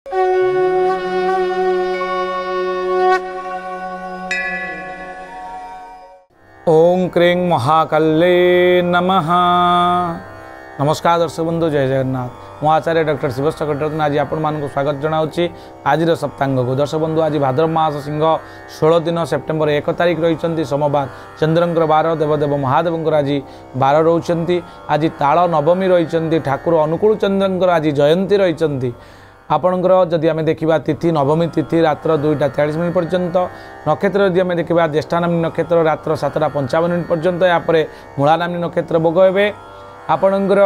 ओं क्रीं महाकाल्ये नमः। नमस्कार दर्शक बंधु, जय जगन्नाथ। मु आचार्य डॉक्टर शिव सकटरत्न आज आपण मानक स्वागत जनाऊँगी आज सप्तांग को। दर्शक बंधु, आज भाद्रव मास सिंह 16 दिन सेप्टेम्बर 1 तारिख रही सोमवार, चंद्रंकर बार, देवदेव महादेव आज बार रोच। आज ताल नवमी रही, ठाकुर अनुकूल चंद्रंकर आज जयंती रही। आपणकर जदि आम देखा तिथि नवमी तिथि रात्र 2:43 पर्यंत, नक्षत्र जदि आम देखा ज्येष्ठानामी नक्षत्र रात्र 7:55 पर्यंत, यापर मूलानामी नक्षत्र भोग हे। आपणकर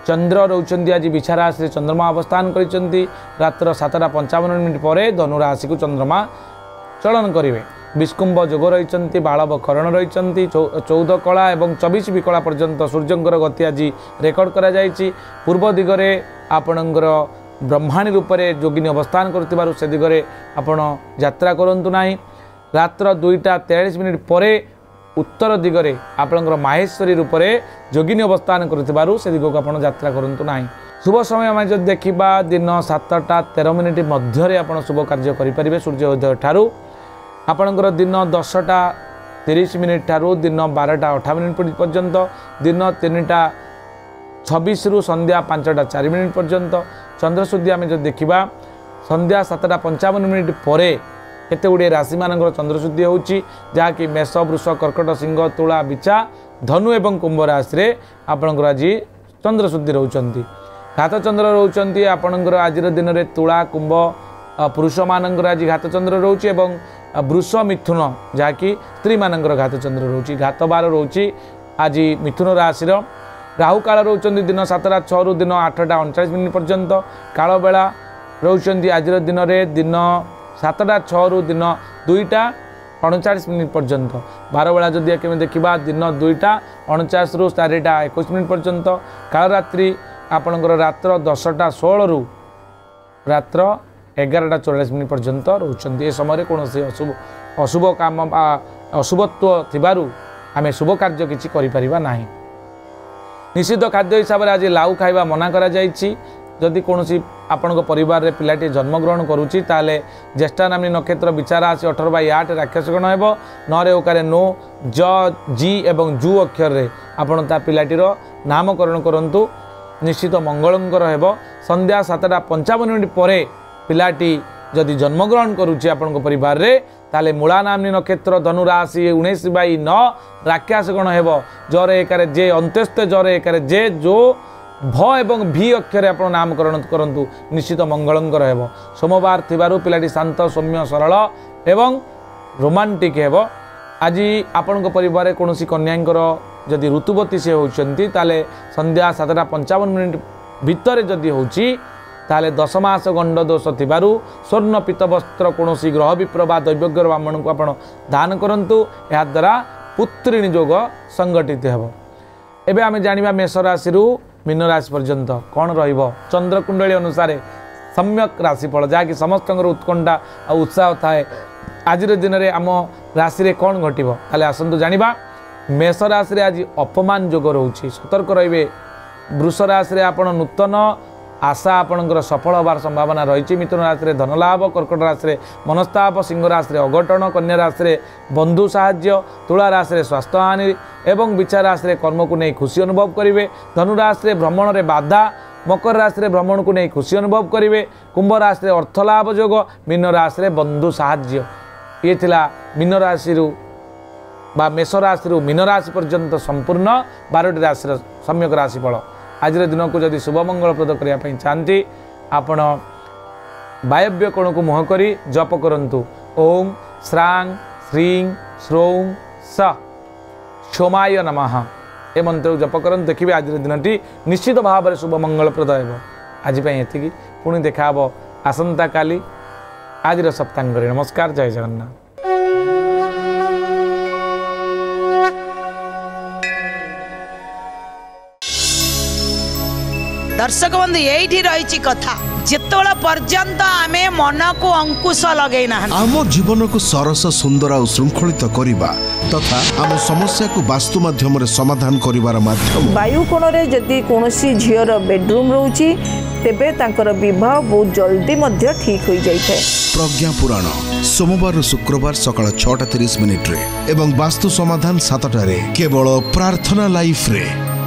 चंद्र रोचंती आज बिछा राशि चंद्रमा अवस्थान कर रात्र 7:55 पर धनु राशि को चंद्रमा चलन करेंगे। विष्कुंभ जोग रही, बालव करण रही, 14 कला और 24 विकला पर्यंत सूर्यंकर गति आज रेकर्ड करा जायछि। पूर्व दिगरे आपणकर ब्रह्माणी रूप से जोगिनी अवस्थान कर से दिगरे आपण यात्रा करंतु नाही। रात्र 2:43 पर उत्तर दिगरे आपणकर माहेश्वरी रूप से जोगिनी अवस्थान कर से दिग को आप यात्रा करंतु नाही। शुभ समय आम जब देखा दिन 7:13 मध्य आप शुभ कार्य करेंगे। सूर्योदय ठारू आपणकर दिन 10:30 ठारू दिन 12:58 पर्यंत, दिन 3:26 रु संध्या 5:04 पर्यंत। चंद्रशुद्धि आम जो देखा संध्या 7:55 पर केते गुड़े राशि मानकर चंद्रशुद्धि होची, जहाँकि मेष, वृष, कर्कट, सिंह, तुला, बिछा, धनु एवं कुंभ राशि रे आपणकर आज चंद्रशुद्धि रोचंती। घात चंद्र रोचंती आपणकर आज दिन में तुला, कुंभ पुरुष मानकर आज घात चंद्र रोची एवं वृष, मिथुन जहाँकि स्त्री मानकर घात चंद्र रोची। घात बार रोची आज मिथुन राशि। राहु काल रोचंती दिन 7:06 रु दिन 8:39 पर्यंत। काल बेला रोचंती आज दिन में दिन 7:06 रु दिन 2:39 पर्यंत। बार बेला जदि केमी देखा दिन 2:49 रु 4:21 पर्यंत। काल रात्रि आपणकर रात्र 10:16 रु रात्र 11:44 पर्यंत रोचंती। ए समय कौन अशुभ काम अशुभत्व थिबारु आमे शुभ कार्य किछि करि परिबा नाही। निषिद्ध खाद्य हिसाब से आज लाउ खाइबा मना करा जायछि। जदि कौन आपण परिवार में पिलाटी जन्मग्रहण करुच्ची ताले ज्येष्ठा नामी नक्षत्र बिछा राशि 18/8 राक्षसगण हेब। नरे ओकारे नो, ज, जी एवं जू अक्षर रे आपण ता पिलाटीर नामकरण करंतु, निश्चित मंगलंकर हेब। संध्या 7:55 पर पिलाटी जदि जन्मग्रहण करुच्ची आपण परिवार रे ताले मूला नामनी नक्षत्र धनु राशि 19/9 राक्षसगण हेब। जर एकारे जे अंत्यस्थ जर एकारे जे जो भ एवं भी अक्षर आप नामकरण करंतु, निश्चित मंगलंकर हेब। सोमवार थिबारु पिलाटी शांत, सौम्य, सरल एवं रोमांटिक हेब। आज आपण परिवार कौन कन्यांकर जदि ऋतुवती से होती ताले संध्या 7:55 भितर जदि होची ताले 10 मास गंड दोष थिबारु स्वर्ण पीत वस्त्र कौन ग्रह विप्र बा दैवज्ञ ब्राह्मण को आप दान करंतु। या द्वारा पुत्रिणी जोग संगठित हेब। एबे आमे जानिबा मेष राशि रु मीन राशि पर्यंत कौन रहिबो। चंद्रकुंडली अनुसार सम्यक राशिफल जहाँकि समस्त उत्कंठा और उत्साह थाए। आज दिन में आम राशि रे कौन घटिबो ताले आसंतु जानिबा। मेष राशि रे आज अपमान जोग रोची, सतर्क रहिबे। वृष राशि रे आपण नूतन आशा आपणकर सफल होबार संभावना रही। मिथुन राशि रे धन लाभ, कर्कट राशि रे मनस्ताप, सिंह राशि रे अघटन, कन्या राशि रे बंधु साहाय्य, तुला राशि रे स्वास्थ्य हानि एवं बिछा राशि रे कर्म को नहीं खुशी अनुभव करेंगे। धनु राशि रे भ्रमण रे बाधा, मकर राशि रे भ्रमण को नहीं खुशी अनुभव करेंगे। कुंभ राशि रे अर्थ लाभ जोग, मीन राशि रे बंधु साहाय्य। ये थिला मीन राशि रु बा मेष राशि रु मीन राशि पर्यंत संपूर्ण 12टी राशि सम्यक राशिफल। आज दिन को जदि शुभ मंगलप्रद करने चाहती आपण वायव्य कोण को मुह करी जप करंतु। ओम श्रांग श्रीं श्रौं स क्षमाय नमः ए मंत्र जप करंतु। देखिए आज दिनटी निश्चित भाव में शुभ मंगलप्रद हेब। आज एतिकी पुणी देखा आसंता काली आज सप्तांग। नमस्कार, जय जगन्नाथ। दर्शक बंधु यही रही कथा जेतोला पर्यंत आमे मन को अंकुश लगै ना आम जीवन को सरस सुंदर और श्रृंखलित करिबा तथा आम समस्या को वास्तु माध्यम रे समाधान करिवार माध्यम वायु कोण रे जदि कोनोसी झियर बेडरूम रहउची तेबे तांकर विवाह बहुत जल्दी मध्य ठीक हो जाइए। प्रज्ञा पुराण सोमवार शुक्रवार सकाळ 6:30 रे एवं वास्तु समाधान 7 केवल प्रार्थना लाइफ रे।